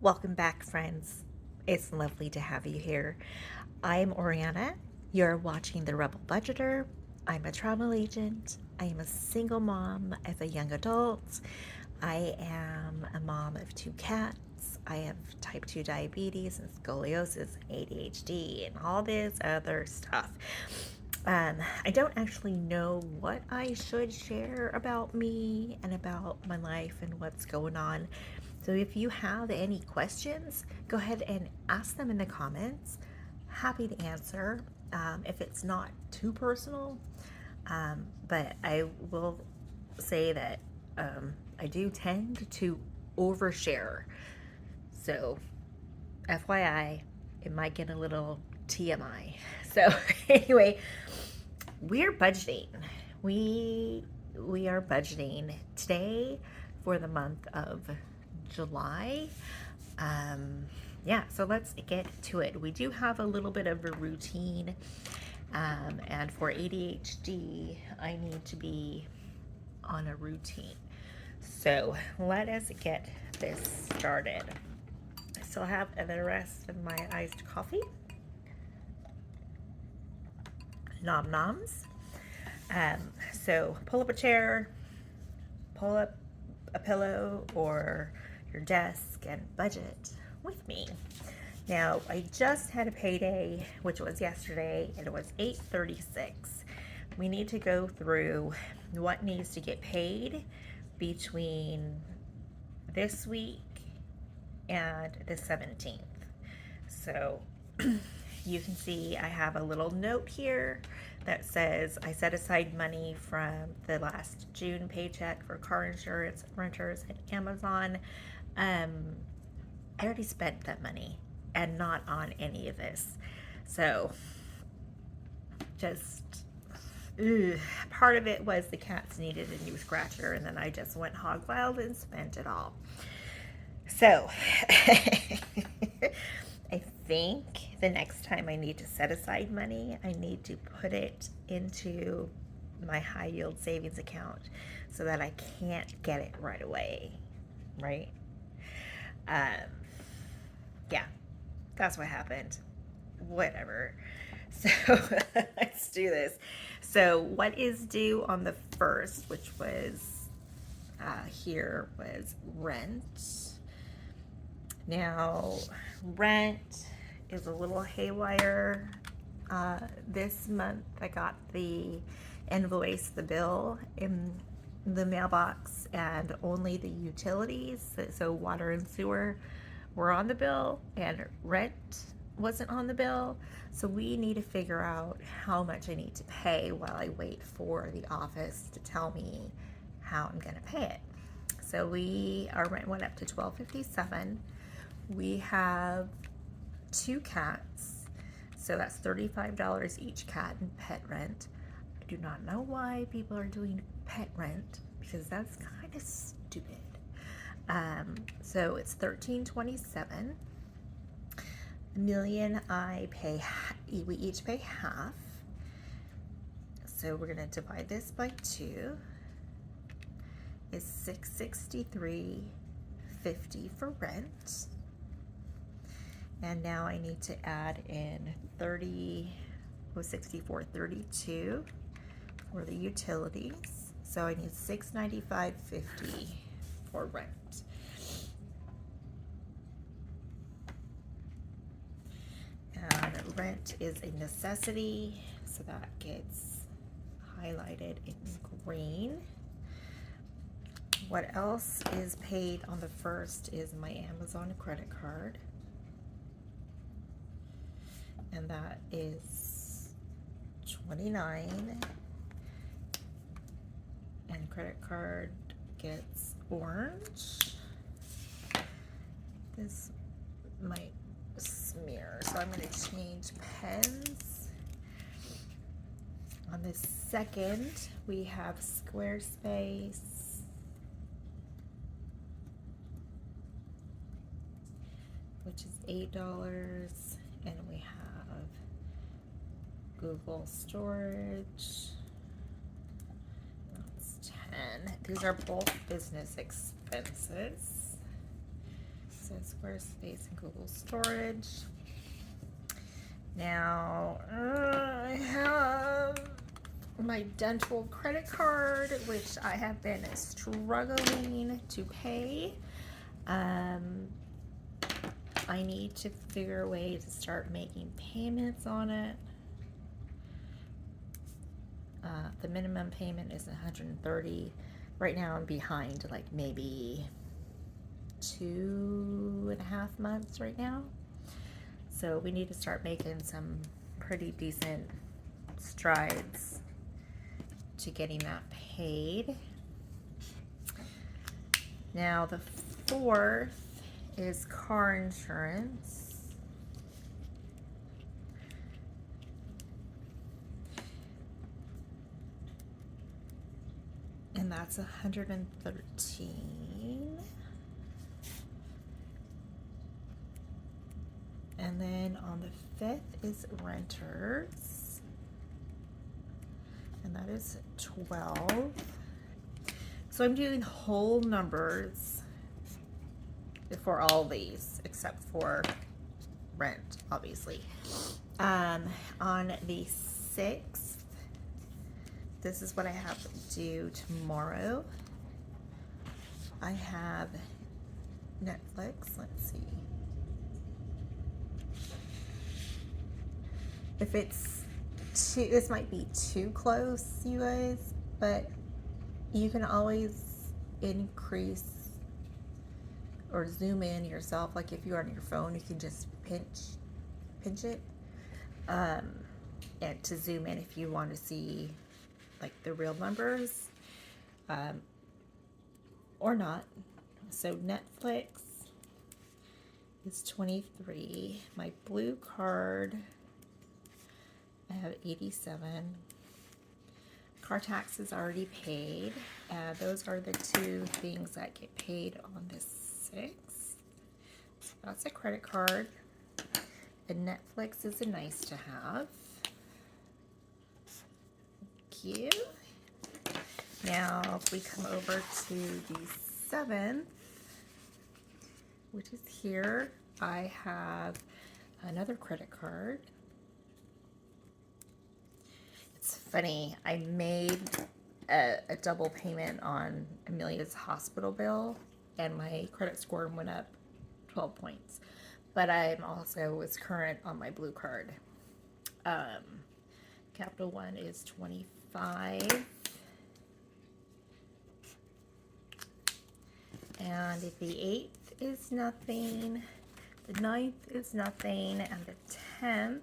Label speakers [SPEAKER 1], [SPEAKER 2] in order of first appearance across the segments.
[SPEAKER 1] Welcome back, friends. It's lovely to have you here. I'm Oriana. You're watching The Rebel Budgeter. I'm a travel agent. I am a single mom as a young adult. I am a mom of two cats. I have type 2 diabetes and scoliosis and ADHD and all this other stuff. I don't actually know what I should share about me and about my life and what's going on. So if you have any questions, go ahead and ask them in the comments. Happy to answer if it's not too personal. But I will say that I do tend to overshare. So, FYI, it might get a little TMI. So, anyway, we're budgeting. We are budgeting today for the month of July. Yeah, so let's get to it. We do have a little bit of a routine, and for ADHD, I need to be on a routine. So let us get this started. I still have the rest of my iced coffee. Nom noms. So pull up a chair, pull up a pillow or your desk and budget with me. Now, I just had a payday, which was yesterday, and it was $8.36. We need to go through what needs to get paid between this week and the 17th. So you can see I have a little note here that says I set aside money from the last June paycheck for car insurance, renters, and Amazon. I already spent that money and not on any of this. So just part of it was the cats needed a new scratcher, and then I just went hog wild and spent it all. So I think the next time I need to set aside money, I need to put it into my high yield savings account so that I can't get it right away, right? Yeah, that's what happened. Whatever. So let's do this. So what is due on the 1st, which was here, was rent. Now, rent is a little haywire. This month I got the invoice, the bill in the mailbox, and only the utilities, so water and sewer, were on the bill, and rent wasn't on the bill. So we need to figure out how much I need to pay while I wait for the office to tell me how I'm gonna pay it. So our rent went up to $12.57. We have two cats, so that's $35 each cat in pet rent. I do not know why people are doing pet rent, because that's kind of stupid. So it's $13.27. Million we each pay half. So we're gonna divide this by 2. Is $663.50 for rent. And now I need to add in $64.32 for the utilities. So I need $695.50 for rent. And rent is a necessity, so that gets highlighted in green. What else is paid on the 1st is my Amazon credit card. And that is $29. And credit card gets orange. This might smear, so I'm going to change pens. On the 2nd, we have Squarespace, which is $8, and we have Google Storage. That's 10. These are both business expenses. says Squarespace and Google Storage. Now, I have my dental credit card, which I have been struggling to pay. I need to figure a way to start making payments on it. The minimum payment is $130. Right now I'm behind like maybe 2.5 months right now. So we need to start making some pretty decent strides to getting that paid. Now the fourth is car insurance. And that's $113. And then on the fifth is renters. And that is $12. So I'm doing whole numbers for all these except for rent, obviously. On the 6th, this is what I have to do tomorrow. I have Netflix. Let's see. If it's too, this might be too close, you guys, but you can always increase or zoom in yourself. Like if you're on your phone, you can just pinch it, and to zoom in if you want to see like the real numbers, or not. So Netflix is $23. My blue card, I have $87. Car tax is already paid. Those are the two things that get paid on the 6th. So that's a credit card. And Netflix is a nice to have. Thank you. Now, if we come over to the 7th, which is here, I have another credit card. It's funny, I made a double payment on Amelia's hospital bill, and my credit score went up 12 points. But I'm also was current on my blue card. Capital One is $25. And the 8th is nothing. The 9th is nothing. And the 10th,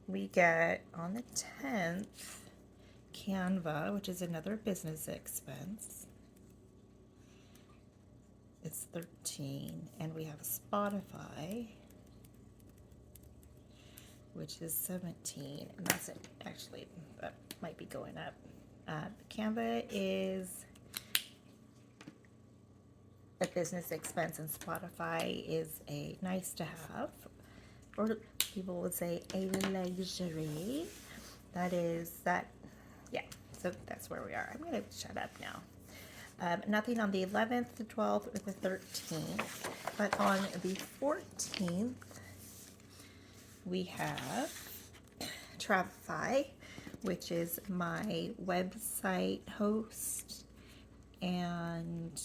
[SPEAKER 1] we get on the 10th, Canva, which is another business expense. It's $13, and we have Spotify, which is $17, and that's it. Actually, that might be going up. Canva is a business expense, and Spotify is a nice to have, or people would say a luxury. Yeah, so that's where we are. I'm going to shut up now. Nothing on the 11th, the 12th, or the 13th, but on the 14th, we have Travify, which is my website host and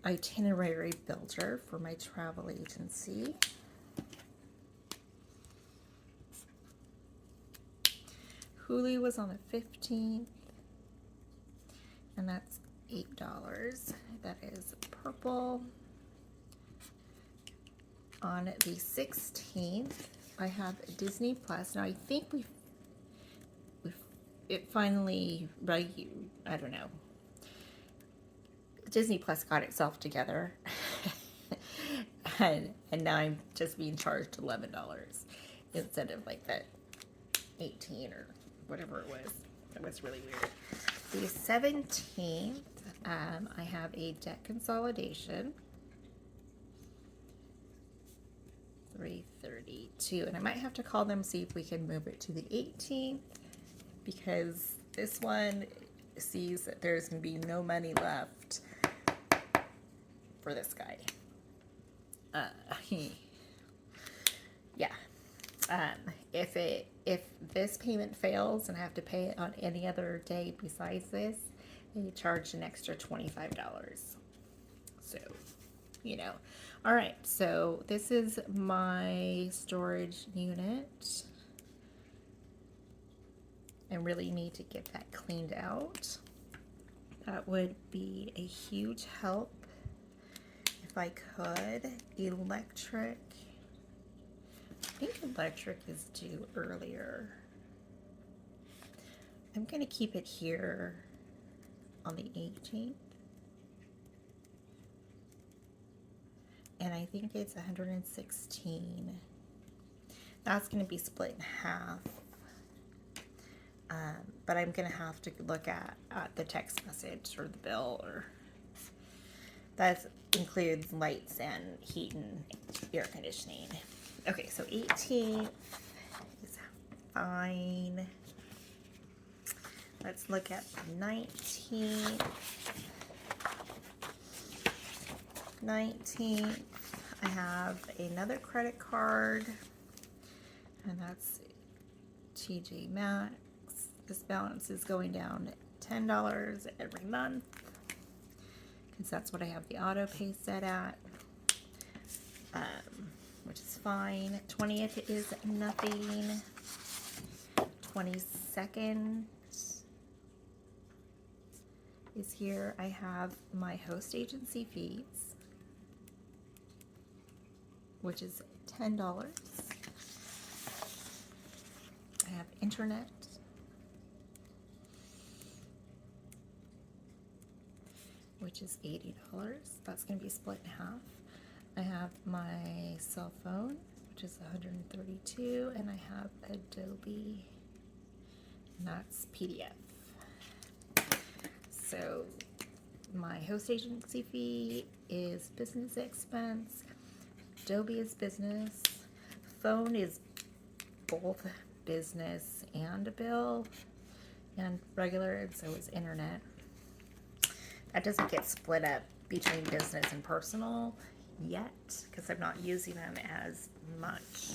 [SPEAKER 1] itinerary builder for my travel agency. Hulu was on the 15th, and that's $8. That is purple. On the 16th, I have Disney Plus. Now I think it finally, I don't know. Disney Plus got itself together, and now I'm just being charged $11 instead of like that 18 or whatever it was. That was really weird. The 17th, I have a debt consolidation. 332. And I might have to call them, see if we can move it to the 18th, because this one sees that there's going to be no money left for this guy. Yeah. If this payment fails and I have to pay it on any other day besides this, they charge an extra $25. So, you know. All right, so this is my storage unit. I really need to get that cleaned out. That would be a huge help if I could. Electric. I think electric is due earlier. I'm going to keep it here on the 18th. And I think it's 116. That's going to be split in half. But I'm going to have to look at the text message or the bill, or that includes lights and heat and air conditioning. Okay, so 18th is fine. Let's look at the 19th. 19th, I have another credit card, and that's TJ Maxx. This balance is going down $10 every month, because that's what I have the auto pay set at, which is fine. 20th is nothing. 22nd is here. I have my host agency fees, which is $10. I have internet, which is $80. That's going to be split in half. I have my cell phone, which is $132, and I have Adobe, and that's PDF. So my host agency fee is business expense. Adobe is business. Phone is both business and a bill, and regular, and so is internet. That doesn't get split up between business and personal yet, because I'm not using them as much.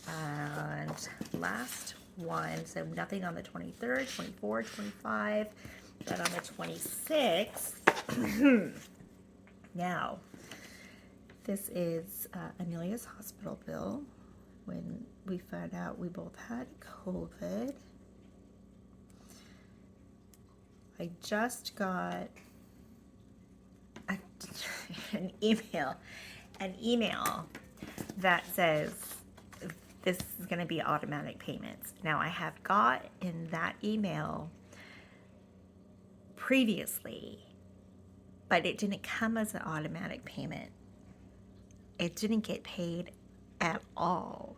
[SPEAKER 1] And last one, so nothing on the 23rd, 24th, 25th, but on the 26th, now, this is Amelia's hospital bill. When we found out we both had COVID, I just got an email that says this is going to be automatic payments. Now, I have got in that email previously, but it didn't come as an automatic payment. It didn't get paid at all.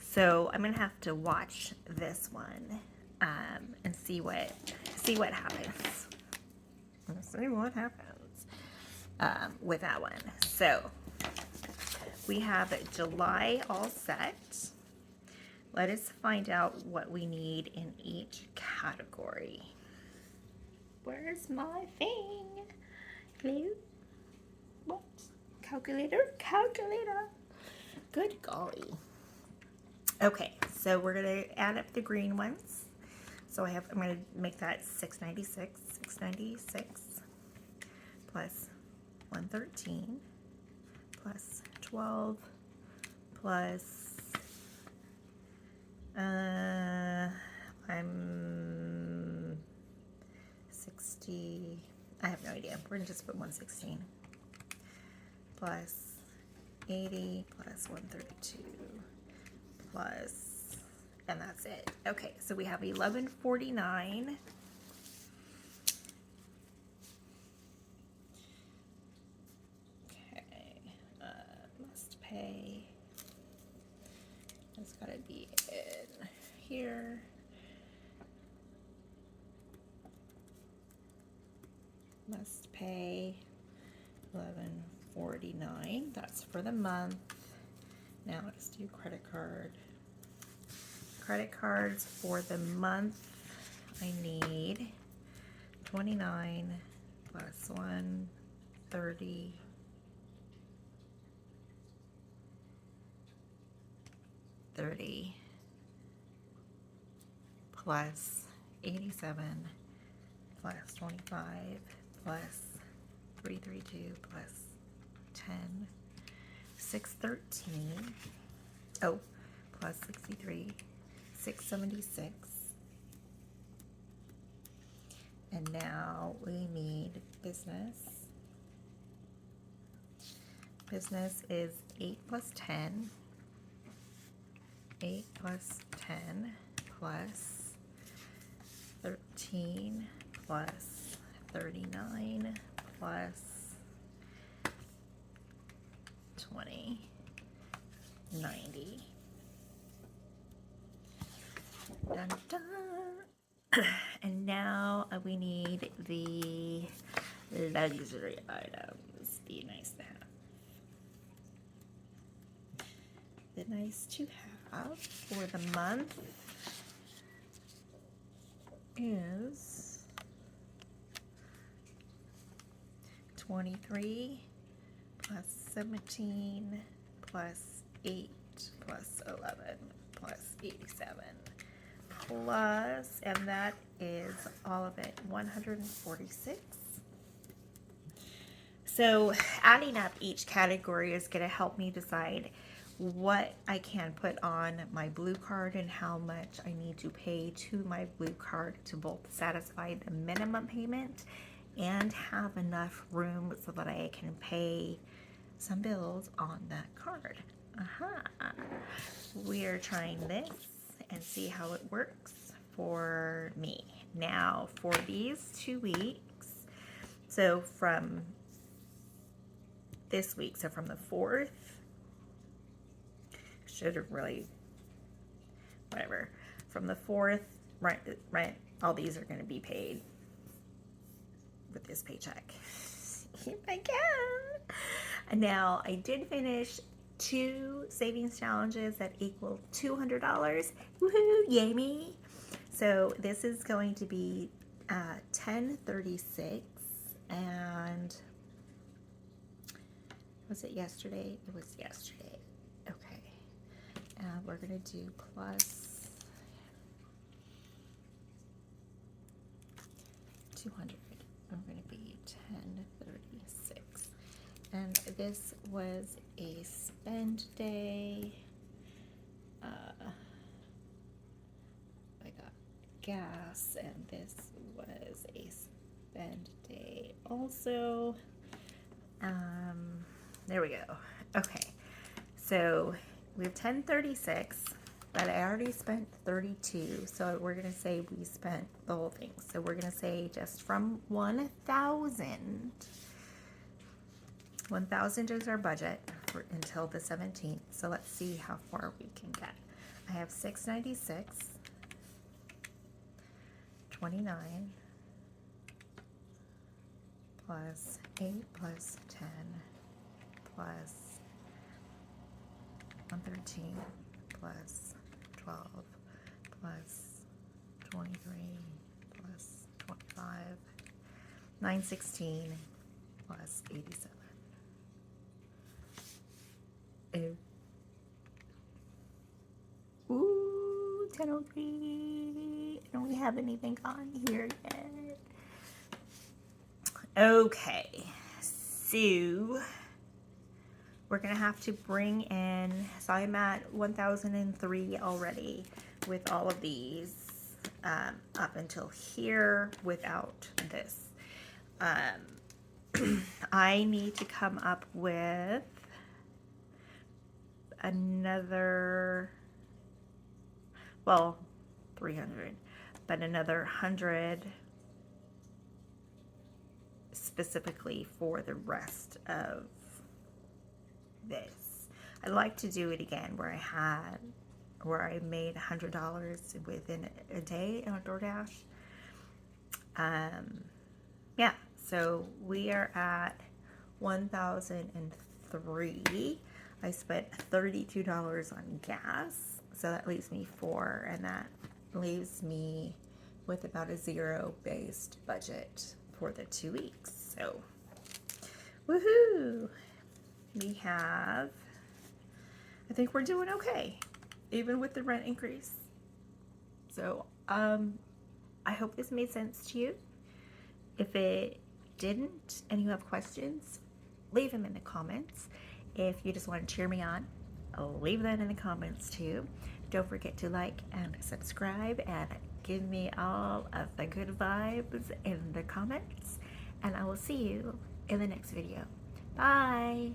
[SPEAKER 1] So I'm gonna have to watch this one and see what happens. Let's see what happens with that one. So we have July all set. Let us find out what we need in each category. Where's my thing? Hello? What? Calculator? Calculator. Good golly. Okay, so we're going to add up the green ones. So I'm going to make that 696 plus 113 plus 12 plus I'm 60. I have no idea. We're going to just put 116 plus 80 plus 132 plus, and that's it. Okay, so we have 1149. Okay, must pay. It's gotta be in here. Must pay 1149. That's for the month. Now let's do credit card. Credit cards for the month, I need 29 plus 1, 30, 30 plus 87 plus 25 plus 332 plus 10, 613, oh, plus 63, 676. And now we need business. Business is 8 plus 10, 8 plus 10 plus 13 plus 39 plus 20, 90. Dun, dun. And now we need the luxury items. Be nice to have. The nice to have for the month is 23 plus 17 plus 8 plus 11 plus 87 plus, and that is all of it, 146. So adding up each category is going to help me decide what I can put on my blue card and how much I need to pay to my blue card to both satisfy the minimum payment and have enough room so that I can pay some bills on that card. We are trying this and see how it works for me. Now for these 2 weeks, so from this week, so from the 4th, should have really, whatever, from the 4th, rent, all these are going to be paid with this paycheck. If I can. And now I did finish 2 savings challenges that equal $200. Woohoo, yay me. So this is going to be 1036, and was it yesterday? It was yesterday. Okay. We're going to do plus 200. I'm going to be 1036. And this was a spend day. I got gas, and this was a spend day also. There we go. Okay, so we have 1036, but I already spent 32, so we're gonna say we spent the whole thing. So we're gonna say just from 1,000. 1,000 is our budget for until the 17th. So let's see how far we can get. I have 696, 29 plus 8 plus 10 plus 113 plus 12 plus 23 plus 25, 916 plus 87. Ooh, 1003. I don't have anything on here yet. Okay, so we're gonna have to bring in, so I'm at 1003 already with all of these up until here without this. I need to come up with another, well, 300, but another 100 specifically for the rest of this. I'd like to do it again where I made $100 within a day on DoorDash. Yeah, so we are at 1,003. I spent $32 on gas, so that leaves me four, and that leaves me with about a zero-based budget for the 2 weeks. So, woohoo! I think we're doing okay, even with the rent increase. So, I hope this made sense to you. If it didn't and you have questions, leave them in the comments. If you just want to cheer me on, leave that in the comments too. Don't forget to like and subscribe and give me all of the good vibes in the comments. And I will see you in the next video. Bye!